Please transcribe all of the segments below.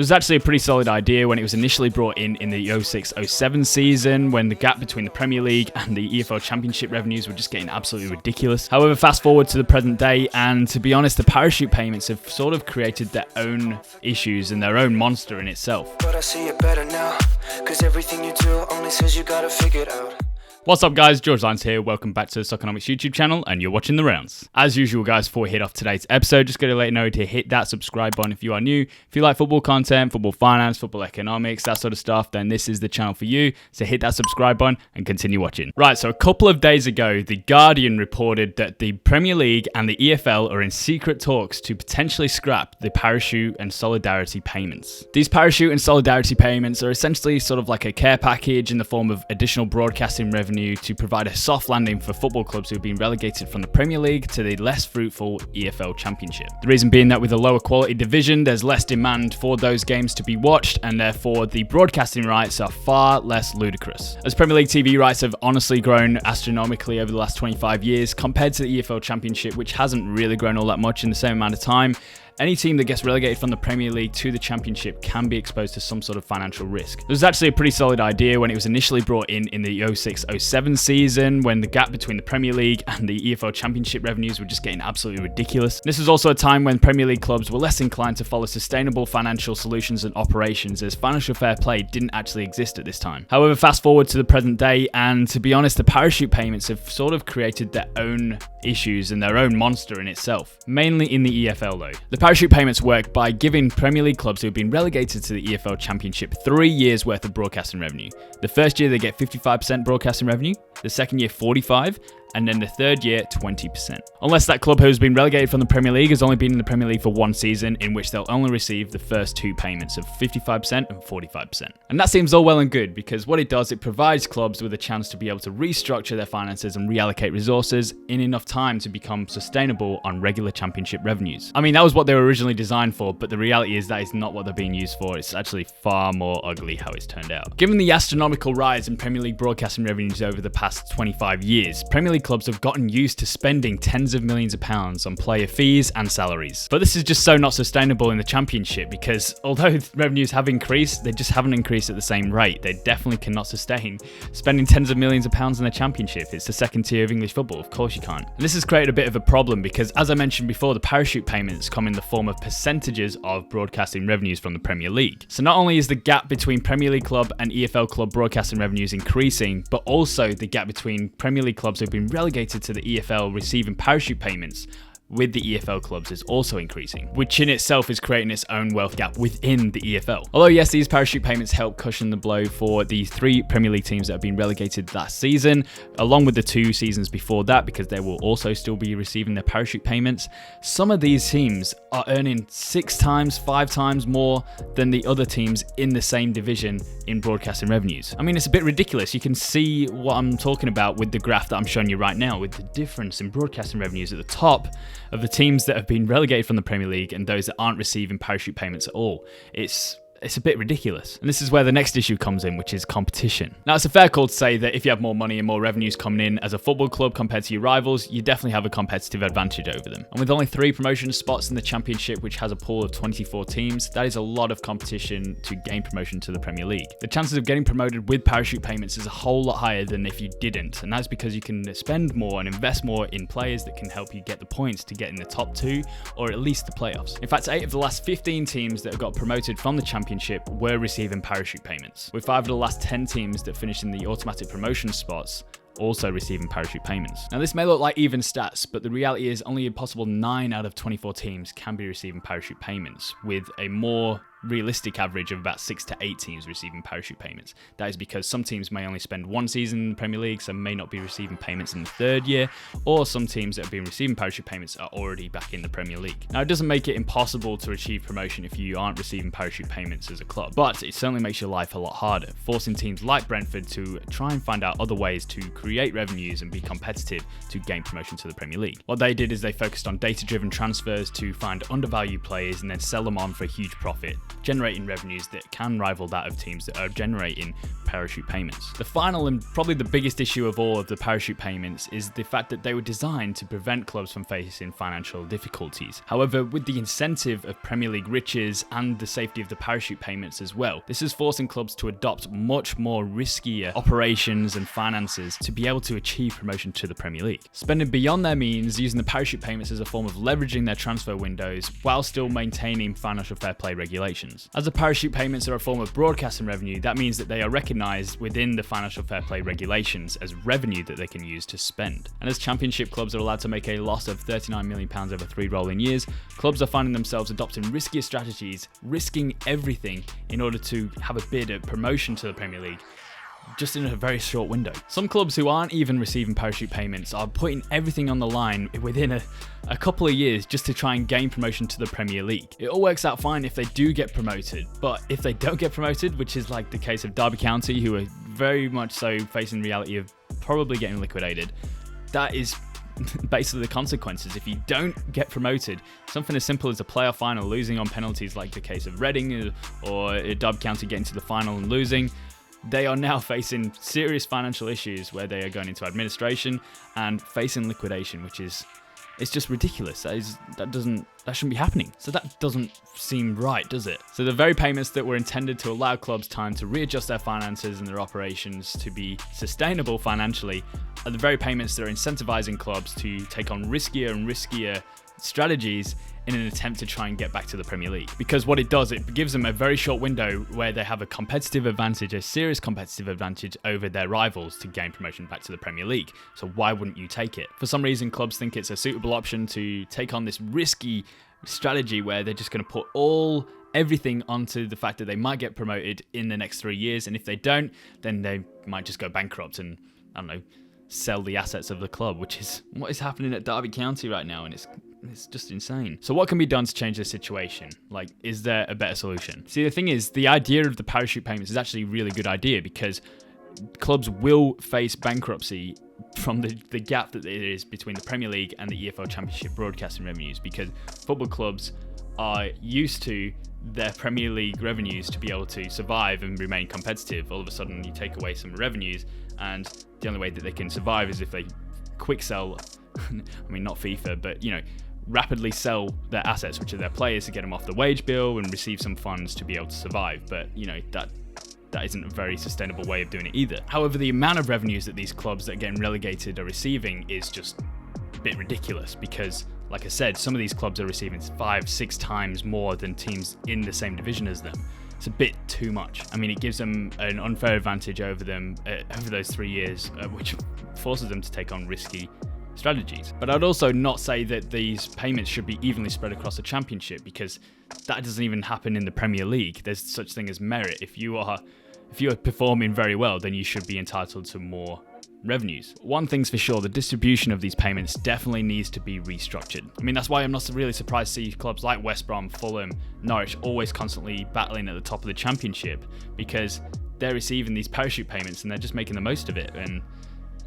was actually a pretty solid idea when it was initially brought in the 06-07 season, when the gap between the Premier League and the EFL Championship revenues were just getting absolutely ridiculous. However, fast forward to the present day, and to be honest, the parachute payments have sort of created their own issues and their own monster in itself. But I see it better now, 'cause everything you do only says you gotta figure it out. What's up guys, George Lyons here, welcome back to the Soccernomics YouTube channel, and you're watching The Rounds. As usual guys, before we hit off today's episode, just going to let you know to hit that subscribe button if you are new. If you like football content, football finance, football economics, that sort of stuff, then this is the channel for you. So hit that subscribe button and continue watching. Right, so a couple of days ago, The Guardian reported that the Premier League and the EFL are in secret talks to potentially scrap the parachute and solidarity payments. These parachute and solidarity payments are essentially sort of like a care package in the form of additional broadcasting revenue to provide a soft landing for football clubs who have been relegated from the Premier League to the less fruitful EFL Championship. The reason being that with a lower quality division, there's less demand for those games to be watched, and therefore the broadcasting rights are far less ludicrous. As Premier League TV rights have honestly grown astronomically over the last 25 years compared to the EFL Championship, which hasn't really grown all that much in the same amount of time, any team that gets relegated from the Premier League to the Championship can be exposed to some sort of financial risk. It was actually a pretty solid idea when it was initially brought in the 06-07 season, when the gap between the Premier League and the EFL Championship revenues were just getting absolutely ridiculous. This was also a time when Premier League clubs were less inclined to follow sustainable financial solutions and operations, as financial fair play didn't actually exist at this time. However, fast forward to the present day, and to be honest, the parachute payments have sort of created their own issues and their own monster in itself, mainly in the EFL though. The parachute payments work by giving Premier League clubs who have been relegated to the EFL Championship 3 years worth of broadcasting revenue. The first year they get 55% broadcasting revenue, the second year 45%, and then the third year 20%. Unless that club who has been relegated from the Premier League has only been in the Premier League for one season, in which they'll only receive the first two payments of 55% and 45%. And that seems all well and good, because what it does, it provides clubs with a chance to be able to restructure their finances and reallocate resources in enough time to become sustainable on regular championship revenues. I mean, that was what they were originally designed for, but the reality is that is not what they're being used for. It's actually far more ugly how it's turned out. Given the astronomical rise in Premier League broadcasting revenues over the past 25 years, Premier League clubs have gotten used to spending tens of millions of pounds on player fees and salaries. But this is just so not sustainable in the Championship, because although revenues have increased, they just haven't increased at the same rate. They definitely cannot sustain spending tens of millions of pounds in the Championship. It's the second tier of English football, of course you can't. And this has created a bit of a problem because, as I mentioned before, the parachute payments come in the form of percentages of broadcasting revenues from the Premier League. So not only is the gap between Premier League club and EFL club broadcasting revenues increasing, but also the gap between Premier League clubs who've been relegated to the EFL receiving parachute payments with the EFL clubs is also increasing, which in itself is creating its own wealth gap within the EFL. Although yes, these parachute payments help cushion the blow for the 3 Premier League teams that have been relegated last season, along with the 2 seasons before that, because they will also still be receiving their parachute payments, some of these teams are earning 6 times, 5 times more than the other teams in the same division in broadcasting revenues. I mean, it's a bit ridiculous. You can see what I'm talking about with the graph that I'm showing you right now, with the difference in broadcasting revenues at the top of the teams that have been relegated from the Premier League and those that aren't receiving parachute payments at all. It's a bit ridiculous. And this is where the next issue comes in, which is competition. Now, it's a fair call to say that if you have more money and more revenues coming in as a football club compared to your rivals, you definitely have a competitive advantage over them. And with only 3 promotion spots in the Championship, which has a pool of 24 teams, that is a lot of competition to gain promotion to the Premier League. The chances of getting promoted with parachute payments is a whole lot higher than if you didn't. And that's because you can spend more and invest more in players that can help you get the points to get in the top 2 or at least the playoffs. In fact, 8 of the last 15 teams that have got promoted from the Championship were receiving parachute payments, with 5 of the last 10 teams that finished in the automatic promotion spots also receiving parachute payments. Now, this may look like even stats, but the reality is only a possible 9 out of 24 teams can be receiving parachute payments, with a more realistic average of about 6 to 8 teams receiving parachute payments. That is because some teams may only spend 1 season in the Premier League, so may not be receiving payments in the 3rd year, or some teams that have been receiving parachute payments are already back in the Premier League. Now, it doesn't make it impossible to achieve promotion if you aren't receiving parachute payments as a club, but it certainly makes your life a lot harder, forcing teams like Brentford to try and find out other ways to create revenues and be competitive to gain promotion to the Premier League. What they did is they focused on data-driven transfers to find undervalued players and then sell them on for a huge profit, generating revenues that can rival that of teams that are generating parachute payments. The final and probably the biggest issue of all of the parachute payments is the fact that they were designed to prevent clubs from facing financial difficulties. However, with the incentive of Premier League riches and the safety of the parachute payments as well, this is forcing clubs to adopt much more riskier operations and finances to be able to achieve promotion to the Premier League. Spending beyond their means, using the parachute payments as a form of leveraging their transfer windows while still maintaining financial fair play regulations. As the parachute payments are a form of broadcasting revenue, that means that they are recognised within the financial fair play regulations as revenue that they can use to spend. And as Championship clubs are allowed to make a loss of £39 million over 3 rolling years, clubs are finding themselves adopting riskier strategies, risking everything in order to have a bid at promotion to the Premier League, just in a very short window. Some clubs who aren't even receiving parachute payments are putting everything on the line within a couple of years just to try and gain promotion to the Premier League. It all works out fine if they do get promoted, but if they don't get promoted, which is like the case of Derby County, who are very much so facing the reality of probably getting liquidated, that is basically the consequences. If you don't get promoted, something as simple as a playoff final losing on penalties like the case of Reading or Derby County getting to the final and losing, they are now facing serious financial issues where they are going into administration and facing liquidation, which is, it's just ridiculous. That shouldn't be happening. So that doesn't seem right, does it? So the very payments that were intended to allow clubs time to readjust their finances and their operations to be sustainable financially are the very payments that are incentivizing clubs to take on riskier and riskier strategies in an attempt to try and get back to the Premier League. Because what it does, it gives them a very short window where they have a competitive advantage, a serious competitive advantage over their rivals to gain promotion back to the Premier League. So why wouldn't you take it? For some reason, clubs think it's a suitable option to take on this risky strategy where they're just going to put everything onto the fact that they might get promoted in the next 3 years, and if they don't, then they might just go bankrupt and, I don't know, sell the assets of the club, which is what is happening at Derby County right now, and it's just insane. So what can be done to change this situation? Like, is there a better solution? See, the thing is, the idea of the parachute payments is actually a really good idea because clubs will face bankruptcy from the gap that there is between the Premier League and the EFL Championship broadcasting revenues, because football clubs are used to their Premier League revenues to be able to survive and remain competitive. All of a sudden, you take away some revenues, and the only way that they can survive is if they quick sell, I mean, not FIFA, but, you know, rapidly sell their assets, which are their players, to get them off the wage bill and receive some funds to be able to survive. But, you know, that isn't a very sustainable way of doing it either. However, the amount of revenues that these clubs that are getting relegated are receiving is just a bit ridiculous because, like I said, some of these clubs are receiving 5-6 times more than teams in the same division as them. It's a bit too much. I mean, it gives them an unfair advantage over them over those 3 years, which forces them to take on risky strategies. But I'd also not say that these payments should be evenly spread across the Championship, because that doesn't even happen in the Premier League. There's such thing as merit. If you are performing very well, then you should be entitled to more revenues. One thing's for sure, the distribution of these payments definitely needs to be restructured. I mean, that's why I'm not really surprised to see clubs like West Brom, Fulham, Norwich always constantly battling at the top of the Championship, because they're receiving these parachute payments and they're just making the most of it. And,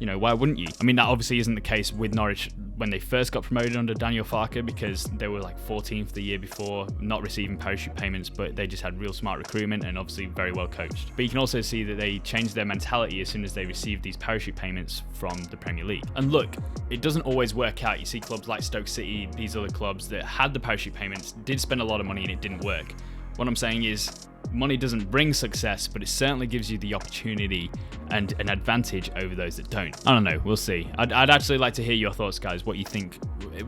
you know, why wouldn't you? I mean, that obviously isn't the case with Norwich when they first got promoted under Daniel Farke, because they were like 14th the year before, not receiving parachute payments, but they just had real smart recruitment and obviously very well coached. But you can also see that they changed their mentality as soon as they received these parachute payments from the Premier League. And look, it doesn't always work out. You see clubs like Stoke City, these other clubs that had the parachute payments, did spend a lot of money and it didn't work. What I'm saying is, money doesn't bring success, but it certainly gives you the opportunity and an advantage over those that don't. I don't know, we'll see. I'd actually like to hear your thoughts, guys, what you think,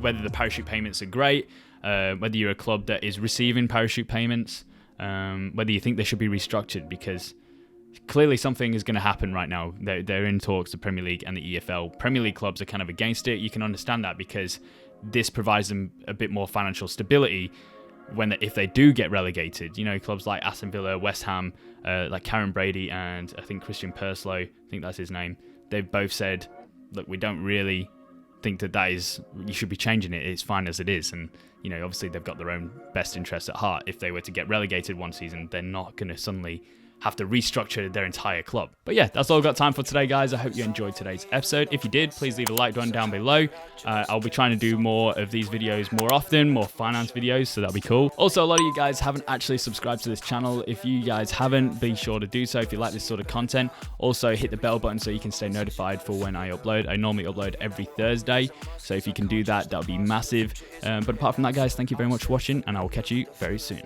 whether the parachute payments are great, whether you're a club that is receiving parachute payments, whether you think they should be restructured, because clearly something is going to happen right now. They're in talks, the Premier League and the EFL. Premier League clubs are kind of against it. You can understand that, because this provides them a bit more financial stability if they do get relegated. You know, clubs like Aston Villa, West Ham, like Karen Brady and I think Christian Perslow, I think that's his name, they've both said, look, we don't really think that is, you should be changing it, it's fine as it is. And, you know, obviously they've got their own best interests at heart. If they were to get relegated one season, they're not going to suddenly have to restructure their entire club. But yeah, that's all I've got time for today, guys. I hope you enjoyed today's episode. If you did, please leave a like button down below. I'll be trying to do more of these videos more often, more finance videos, so that'll be cool. Also, a lot of you guys haven't actually subscribed to this channel. If you guys haven't, be sure to do so if you like this sort of content. Also, hit the bell button so you can stay notified for when I upload. I normally upload every Thursday, so if you can do that, that'll be massive. But apart from that, guys, thank you very much for watching, and I will catch you very soon.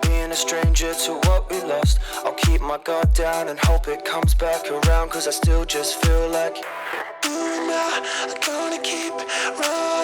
Being a stranger to what we lost, I'll keep my guard down and hope it comes back around, cause I still just feel like I'm gonna keep running.